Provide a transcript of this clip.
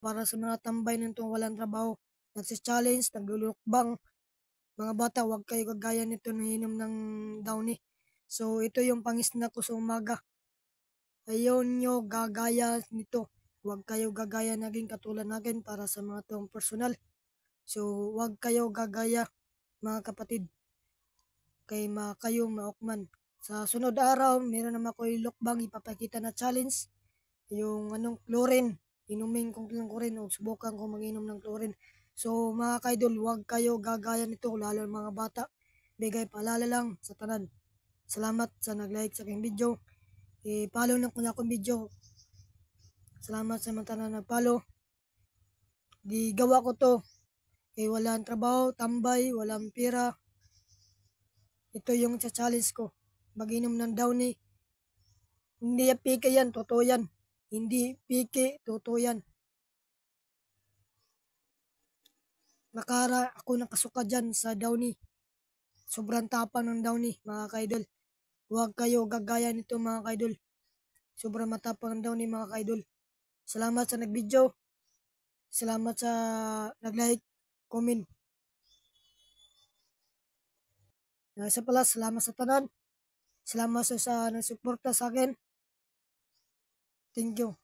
para sa mga tambay nitong walang trabaho. Nagsi-challenge, naglulukbang. Mga bata, huwag kayo gagaya nito na inom ng downy. So, ito yung pang-snack ko sa umaga. Ayaw nyo gagaya nito. Huwag kayo gagaya naging katulad natin para sa mga tong personal. So, huwag kayo gagaya mga kapatid. Kay kayo maokman. Sa sunod araw, meron naman ko ilokbang ipapakita na challenge. Yung chlorine. Inumin kong chlorine o subukan ko mag-inom ng chlorine. So mga kaidol, huwag kayo gagaya nito lalo mga bata. Bigay paalala lang sa tanan. Salamat sa nag-like sa aking video. I-follow na ko na akong video. Salamat sa mga tanan nag-follow. Di gawa ko to. Kay walang trabaho, tambay, walang pira. Ito yung challenge ko. Mag-inom ng downy. Hindi pike yan, totoo yan. Hindi pike, totoo yan. Ako nakasuka dyan sa downy. Sobrang tapang ng downy, mga kaidol. Huwag kayo gagaya nito, mga kaidol. Sobrang matapang ng downy, mga kaidol. Salamat sa nag-video. Salamat sa nag-like, comment. Isa pala, salamat sa tanan. Salamat sa nagsuporta sa akin. Thank you.